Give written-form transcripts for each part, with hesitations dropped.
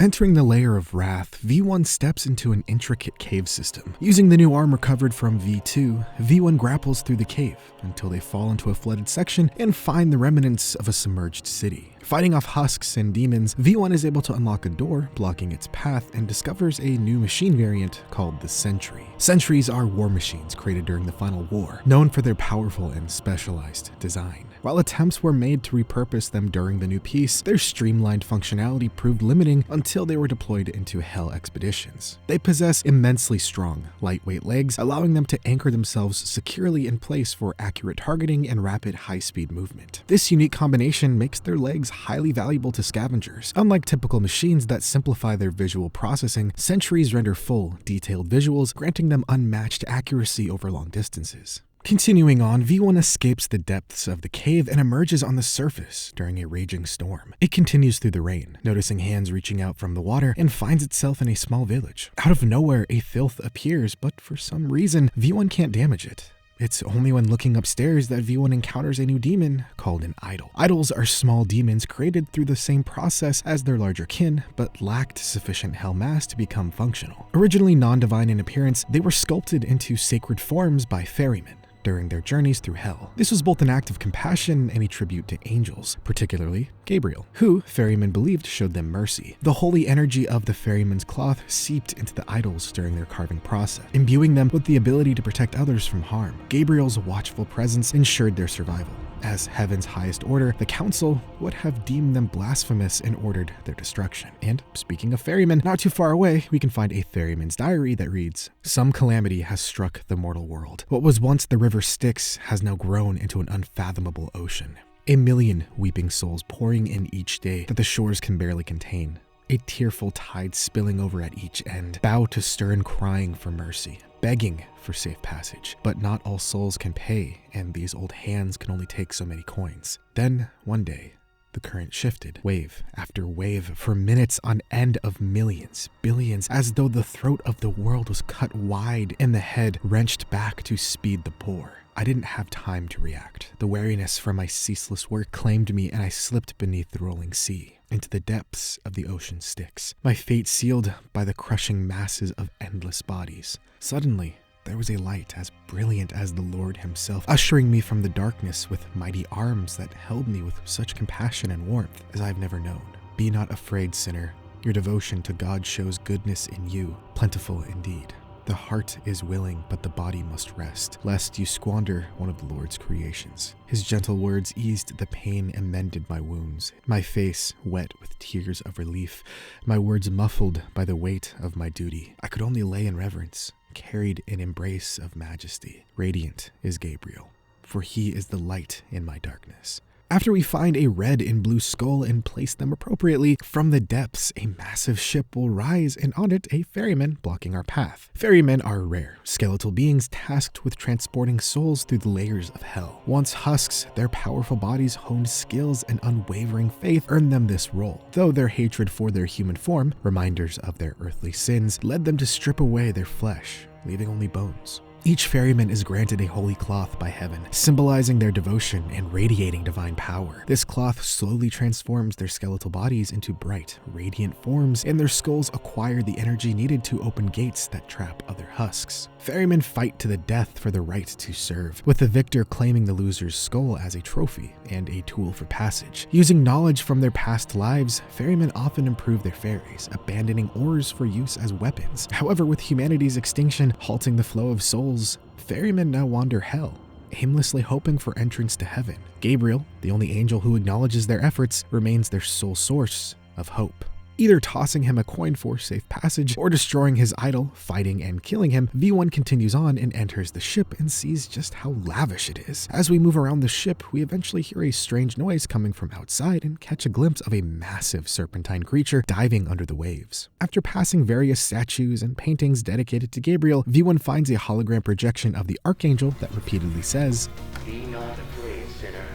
Entering the layer of Wrath, V1 steps into an intricate cave system. Using the new armor recovered from V2, V1 grapples through the cave until they fall into a flooded section and find the remnants of a submerged city. Fighting off husks and demons, V1 is able to unlock a door blocking its path and discovers a new machine variant called the Sentry. Sentries are war machines created during the Final War, known for their powerful and specialized design. While attempts were made to repurpose them during the new piece, their streamlined functionality proved limiting until they were deployed into Hell expeditions. They possess immensely strong, lightweight legs, allowing them to anchor themselves securely in place for accurate targeting and rapid high-speed movement. This unique combination makes their legs highly valuable to scavengers. Unlike typical machines that simplify their visual processing, Sentries render full, detailed visuals, granting them unmatched accuracy over long distances. Continuing on, V1 escapes the depths of the cave and emerges on the surface during a raging storm. It continues through the rain, noticing hands reaching out from the water, and finds itself in a small village. Out of nowhere, a filth appears, but for some reason, V1 can't damage it. It's only when looking upstairs that V1 encounters a new demon called an idol. Idols are small demons created through the same process as their larger kin, but lacked sufficient hell mass to become functional. Originally non-divine in appearance, they were sculpted into sacred forms by Ferryman during their journeys through hell. This was both an act of compassion and a tribute to angels, particularly Gabriel, who Ferryman believed showed them mercy. The holy energy of the Ferryman's cloth seeped into the idols during their carving process, imbuing them with the ability to protect others from harm. Gabriel's watchful presence ensured their survival. As heaven's highest order, the council would have deemed them blasphemous and ordered their destruction. And speaking of Ferryman, not too far away, we can find a Ferryman's diary that reads, "Some calamity has struck the mortal world. What was once the River Styx has now grown into an unfathomable ocean. A million weeping souls pouring in each day that the shores can barely contain. A tearful tide spilling over at each end, bow to stern crying for mercy, begging for safe passage. But not all souls can pay, and these old hands can only take so many coins." Then, one day, the current shifted, wave after wave, for minutes on end of millions, billions, as though the throat of the world was cut wide and the head wrenched back to speed the pour. I didn't have time to react. The weariness from my ceaseless work claimed me, and I slipped beneath the rolling sea, into the depths of the ocean Styx, my fate sealed by the crushing masses of endless bodies. Suddenly, there was a light as brilliant as the Lord himself, ushering me from the darkness with mighty arms that held me with such compassion and warmth as I've never known. Be not afraid, sinner. Your devotion to God shows goodness in you, plentiful indeed. The heart is willing, but the body must rest, lest you squander one of the Lord's creations. His gentle words eased the pain and mended my wounds, my face wet with tears of relief, my words muffled by the weight of my duty. I could only lay in reverence, carried in embrace of majesty. Radiant is Gabriel, for he is the light in my darkness. After we find a red and blue skull and place them appropriately, from the depths, a massive ship will rise, and on it, a ferryman blocking our path. Ferrymen are rare, skeletal beings tasked with transporting souls through the layers of hell. Once husks, their powerful bodies, honed skills, and unwavering faith earned them this role, though their hatred for their human form, reminders of their earthly sins, led them to strip away their flesh, leaving only bones. Each ferryman is granted a holy cloth by heaven, symbolizing their devotion and radiating divine power. This cloth slowly transforms their skeletal bodies into bright, radiant forms, and their skulls acquire the energy needed to open gates that trap other husks. Ferrymen fight to the death for the right to serve, with the victor claiming the loser's skull as a trophy and a tool for passage. Using knowledge from their past lives, ferrymen often improve their ferries, abandoning oars for use as weapons. However, with humanity's extinction halting the flow of souls, ferrymen now wander hell, aimlessly hoping for entrance to heaven. Gabriel, the only angel who acknowledges their efforts, remains their sole source of hope. Either tossing him a coin for safe passage or destroying his idol, fighting and killing him, V1 continues on and enters the ship and sees just how lavish it is. As we move around the ship, we eventually hear a strange noise coming from outside and catch a glimpse of a massive serpentine creature diving under the waves. After passing various statues and paintings dedicated to Gabriel, V1 finds a hologram projection of the Archangel that repeatedly says, "Be not afraid, sinner.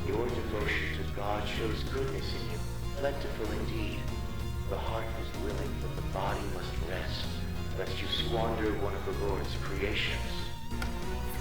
Your devotion to God shows goodness in you, plentiful indeed. The heart is willing, but the body must rest, lest you squander one of the Lord's creations."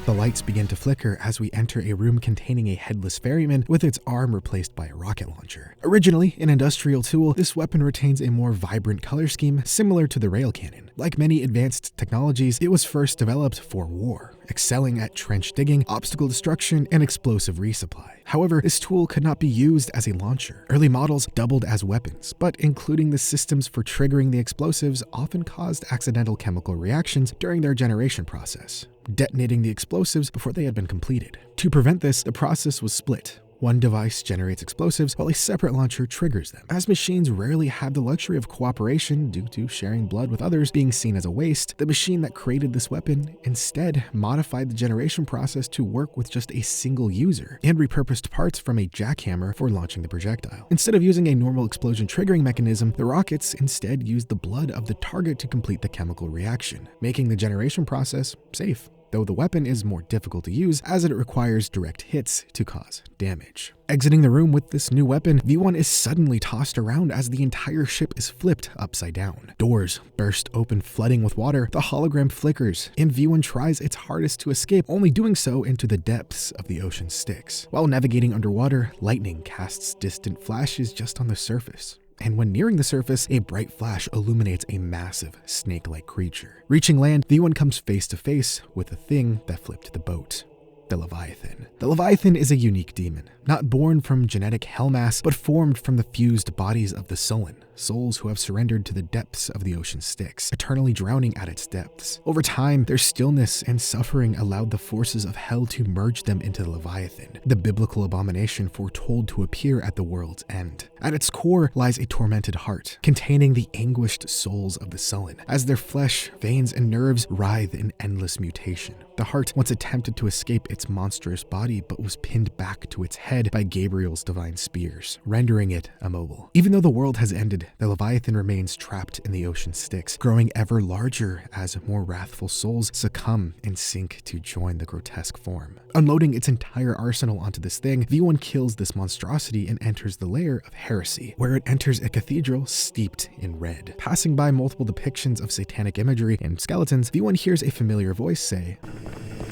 The lights begin to flicker as we enter a room containing a headless ferryman with its arm replaced by a rocket launcher. Originally an industrial tool, this weapon retains a more vibrant color scheme similar to the rail cannon. Like many advanced technologies, it was first developed for war, excelling at trench digging, obstacle destruction, and explosive resupply. However, this tool could not be used as a launcher. Early models doubled as weapons, but including the systems for triggering the explosives often caused accidental chemical reactions during their generation process, detonating the explosives before they had been completed. To prevent this, the process was split. One device generates explosives while a separate launcher triggers them. As machines rarely had the luxury of cooperation due to sharing blood with others being seen as a waste, the machine that created this weapon instead modified the generation process to work with just a single user and repurposed parts from a jackhammer for launching the projectile. Instead of using a normal explosion triggering mechanism, the rockets instead used the blood of the target to complete the chemical reaction, making the generation process safe, though the weapon is more difficult to use as it requires direct hits to cause damage. Exiting the room with this new weapon, V1 is suddenly tossed around as the entire ship is flipped upside down. Doors burst open, flooding with water, the hologram flickers, and V1 tries its hardest to escape, only doing so into the depths of the ocean Styx. While navigating underwater, lightning casts distant flashes just on the surface. And when nearing the surface, a bright flash illuminates a massive snake-like creature. Reaching land, V1 comes face to face with the thing that flipped the boat. The Leviathan. The Leviathan is a unique demon, not born from genetic hellmass, but formed from the fused bodies of the sullen, souls who have surrendered to the depths of the ocean Styx, eternally drowning at its depths. Over time, their stillness and suffering allowed the forces of hell to merge them into the Leviathan, the biblical abomination foretold to appear at the world's end. At its core lies a tormented heart, containing the anguished souls of the sullen, as their flesh, veins, and nerves writhe in endless mutation. The heart once attempted to escape its monstrous body, but was pinned back to its head by Gabriel's divine spears, rendering it immobile. Even though the world has ended, the Leviathan remains trapped in the ocean Styx, growing ever larger as more wrathful souls succumb and sink to join the grotesque form. Unloading its entire arsenal onto this thing, V1 kills this monstrosity and enters the lair of heresy, where it enters a cathedral steeped in red. Passing by multiple depictions of satanic imagery and skeletons, V1 hears a familiar voice say,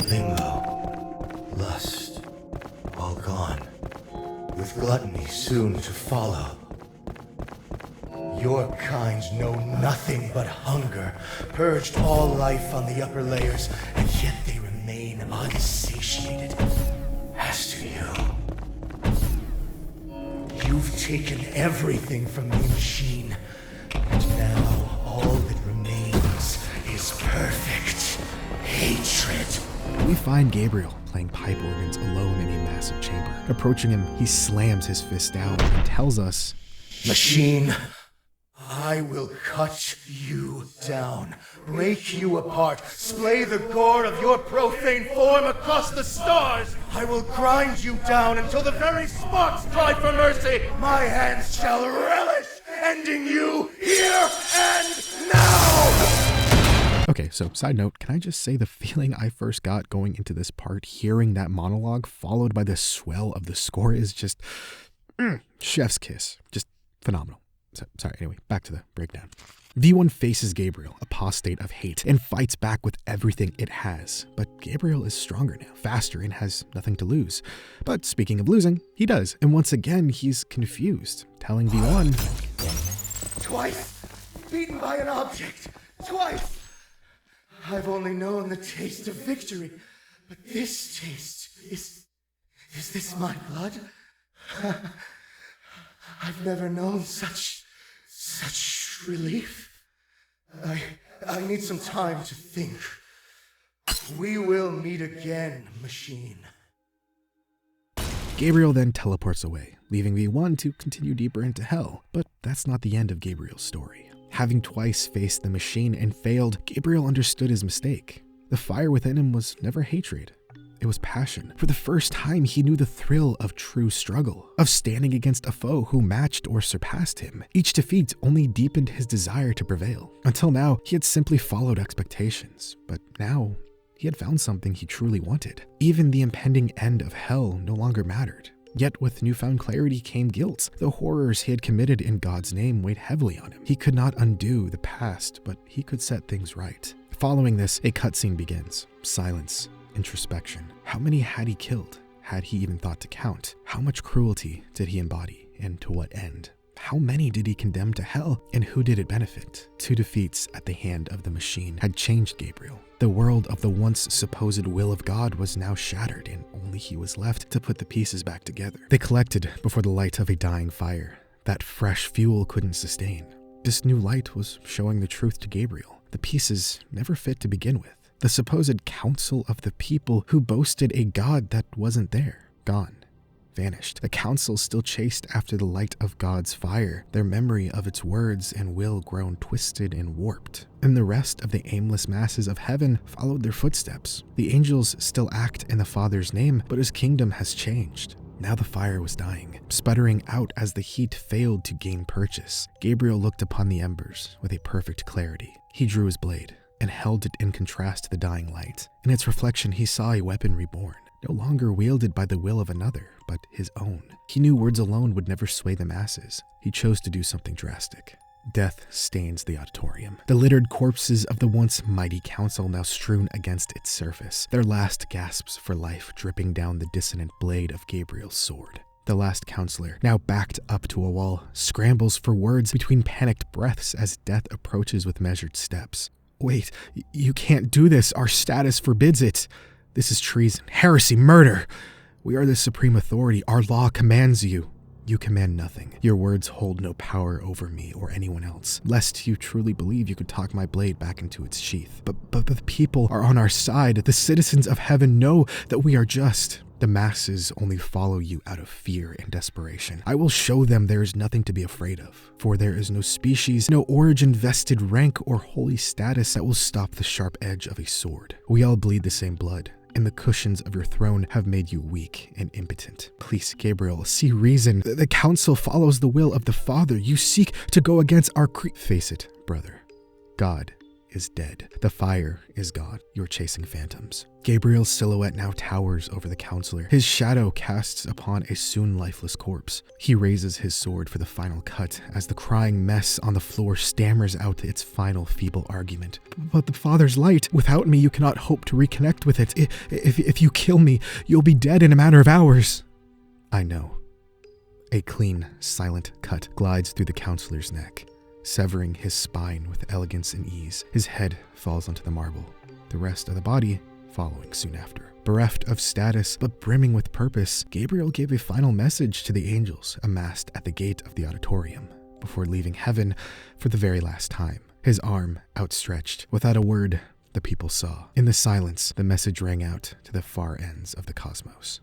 "Bingo, lust, all gone, with gluttony soon to follow. Your kind know nothing but hunger, purged all life on the upper layers, and yet they remain unsatiated. As to you, you've taken everything from the machine, and now all that remains is perfect hatred." We find Gabriel playing pipe organs alone in a massive chamber. Approaching him, he slams his fist down and tells us, "Machine, I will cut you down, break you apart, splay the gore of your profane form across the stars. I will grind you down until the very sparks cry for mercy. My hands shall relish ending you here and now." Okay, so side note, can I just say the feeling I first got going into this part, hearing that monologue followed by the swell of the score is just chef's kiss, just phenomenal. So, sorry, anyway, back to the breakdown. V1 faces Gabriel, apostate of hate, and fights back with everything it has. But Gabriel is stronger now, faster, and has nothing to lose. But speaking of losing, he does, and once again, he's confused, telling V1, "Twice beaten by an object, twice. I've only known the taste of victory, but this taste is this my blood? I've never known such relief. I need some time to think. We will meet again, machine." Gabriel then teleports away, leaving V1 to continue deeper into hell. But that's not the end of Gabriel's story. Having twice faced the machine and failed, Gabriel understood his mistake. The fire within him was never hatred. It was passion. For the first time, he knew the thrill of true struggle, of standing against a foe who matched or surpassed him. Each defeat only deepened his desire to prevail. Until now, he had simply followed expectations. But now, he had found something he truly wanted. Even the impending end of hell no longer mattered. Yet with newfound clarity came guilt. The horrors he had committed in God's name weighed heavily on him. He could not undo the past, but he could set things right. Following this, a cutscene begins. Silence. introspection. How many had he killed? Had he even thought to count? How much cruelty did he embody, and to what end? How many did he condemn to hell, and who did it benefit? 2 defeats at the hand of the machine had changed Gabriel. The world of the once supposed will of God was now shattered, and only he was left to put the pieces back together. They collected before the light of a dying fire that fresh fuel couldn't sustain. This new light was showing the truth to Gabriel. The pieces never fit to begin with. The supposed council of the people who boasted a God that wasn't there, gone. Vanished. The council still chased after the light of God's fire, their memory of its words and will grown twisted and warped. And the rest of the aimless masses of heaven followed their footsteps. The angels still act in the Father's name, but his kingdom has changed. Now the fire was dying, sputtering out as the heat failed to gain purchase. Gabriel looked upon the embers with a perfect clarity. He drew his blade and held it in contrast to the dying light. In its reflection, he saw a weapon reborn, no longer wielded by the will of another, but his own. He knew words alone would never sway the masses. He chose to do something drastic. Death stains the auditorium. The littered corpses of the once mighty council now strewn against its surface, their last gasps for life dripping down the dissonant blade of Gabriel's sword. The last counselor, now backed up to a wall, scrambles for words between panicked breaths as death approaches with measured steps. Wait, you can't do this. Our status forbids it. This is treason, heresy, murder. We are the supreme authority. Our law commands you. You command nothing. Your words hold no power over me or anyone else, lest you truly believe you could talk my blade back into its sheath. But the people are on our side. The citizens of heaven know that we are just. The masses only follow you out of fear and desperation. I will show them there is nothing to be afraid of, for there is no species, no origin, vested rank, or holy status that will stop the sharp edge of a sword. We all bleed the same blood, and the cushions of your throne have made you weak and impotent. Please, Gabriel, see reason. The council follows the will of the Father. You seek to go against our Face it, brother. God is dead. The fire is gone. You're chasing phantoms. Gabriel's silhouette now towers over the counselor. His shadow casts upon a soon lifeless corpse. He raises his sword for the final cut as the crying mess on the floor stammers out its final feeble argument. But the Father's light. Without me, you cannot hope to reconnect with it. If you kill me, you'll be dead in a matter of hours. I know. A clean, silent cut glides through the counselor's neck, severing his spine with elegance and ease. His head falls onto the marble, the rest of the body following soon after. Bereft of status, but brimming with purpose, Gabriel gave a final message to the angels amassed at the gate of the auditorium before leaving heaven for the very last time. His arm outstretched. Without a word, the people saw. In the silence, the message rang out to the far ends of the cosmos.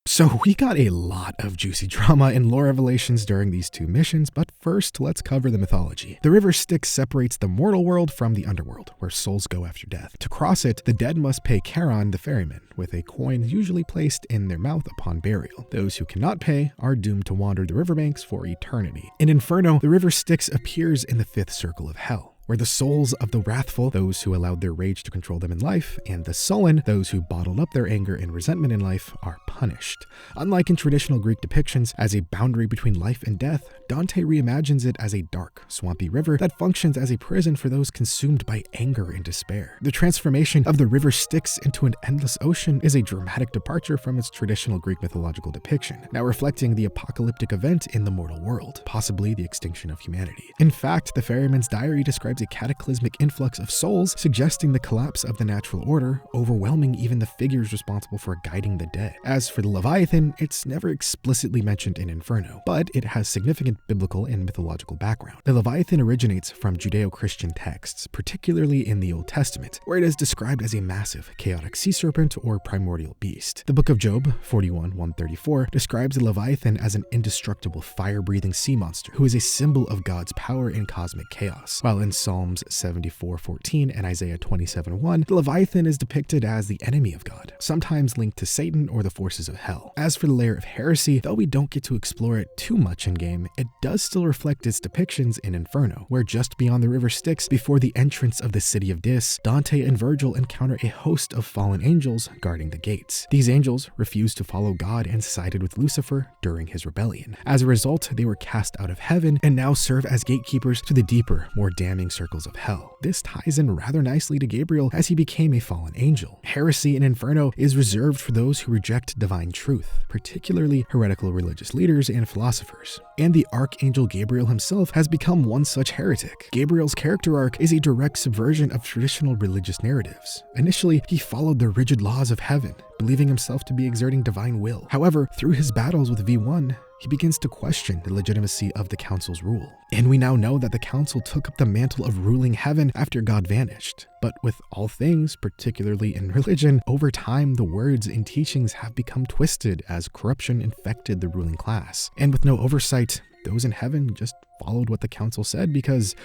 So we got a lot of juicy drama and lore revelations during these 2 missions, but first let's cover the mythology. The River Styx separates the mortal world from the underworld, where souls go after death. To cross it, the dead must pay Charon the Ferryman, with a coin usually placed in their mouth upon burial. Those who cannot pay are doomed to wander the riverbanks for eternity. In Inferno, the River Styx appears in the 5th circle of hell, where the souls of the wrathful, those who allowed their rage to control them in life, and the sullen, those who bottled up their anger and resentment in life, are punished. Unlike in traditional Greek depictions as a boundary between life and death, Dante reimagines it as a dark, swampy river that functions as a prison for those consumed by anger and despair. The transformation of the River Styx into an endless ocean is a dramatic departure from its traditional Greek mythological depiction, now reflecting the apocalyptic event in the mortal world, possibly the extinction of humanity. In fact, the Ferryman's diary describes a cataclysmic influx of souls, suggesting the collapse of the natural order, overwhelming even the figures responsible for guiding the dead. As for the Leviathan, it's never explicitly mentioned in Inferno, but it has significant biblical and mythological background. The Leviathan originates from Judeo-Christian texts, particularly in the Old Testament, where it is described as a massive, chaotic sea serpent or primordial beast. The Book of Job, 41:134, describes the Leviathan as an indestructible, fire-breathing sea monster who is a symbol of God's power in cosmic chaos, while in Psalms 74:14 and Isaiah 27:1, the Leviathan is depicted as the enemy of God, sometimes linked to Satan or the forces of hell. As for the layer of heresy, though we don't get to explore it too much in-game, it does still reflect its depictions in Inferno, where just beyond the River Styx, before the entrance of the city of Dis, Dante and Virgil encounter a host of fallen angels guarding the gates. These angels refused to follow God and sided with Lucifer during his rebellion. As a result, they were cast out of heaven and now serve as gatekeepers to the deeper, more damning circles of hell. This ties in rather nicely to Gabriel as he became a fallen angel. Heresy in Inferno is reserved for those who reject divine truth, particularly heretical religious leaders and philosophers. And the Archangel Gabriel himself has become one such heretic. Gabriel's character arc is a direct subversion of traditional religious narratives. Initially, he followed the rigid laws of heaven, believing himself to be exerting divine will. However, through his battles with V1, he begins to question the legitimacy of the Council's rule. And we now know that the Council took up the mantle of ruling heaven after God vanished. But with all things, particularly in religion, over time the words and teachings have become twisted as corruption infected the ruling class. And with no oversight, those in heaven just followed what the Council said because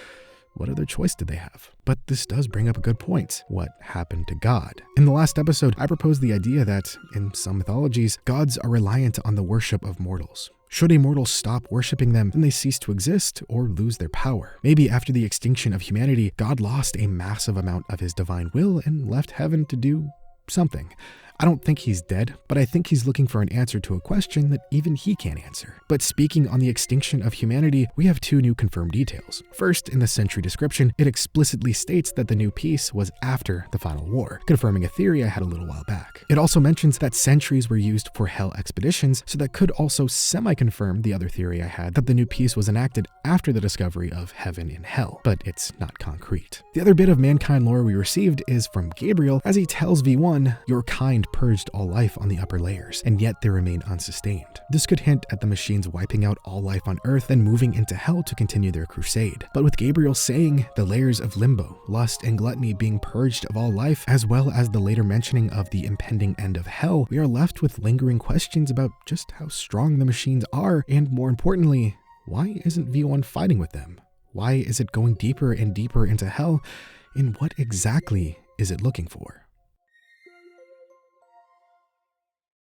what other choice did they have? But this does bring up a good point. What happened to God? In the last episode, I proposed the idea that, in some mythologies, gods are reliant on the worship of mortals. Should a mortal stop worshipping them, then they cease to exist or lose their power. Maybe after the extinction of humanity, God lost a massive amount of his divine will and left heaven to do something. I don't think he's dead, but I think he's looking for an answer to a question that even he can't answer. But speaking on the extinction of humanity, we have two new confirmed details. First, in the Sentry description, it explicitly states that the new peace was after the final war, confirming a theory I had a little while back. It also mentions that sentries were used for hell expeditions, so that could also semi-confirm the other theory I had that the new peace was enacted after the discovery of heaven and hell, but it's not concrete. The other bit of mankind lore we received is from Gabriel, as he tells V1, "Your kind purged all life on the upper layers, and yet they remain unsustained." This could hint at the machines wiping out all life on Earth and moving into hell to continue their crusade. But with Gabriel saying the layers of limbo, lust, and gluttony being purged of all life, as well as the later mentioning of the impending end of hell, we are left with lingering questions about just how strong the machines are, and more importantly, why isn't V1 fighting with them? Why is it going deeper and deeper into hell? And what exactly is it looking for?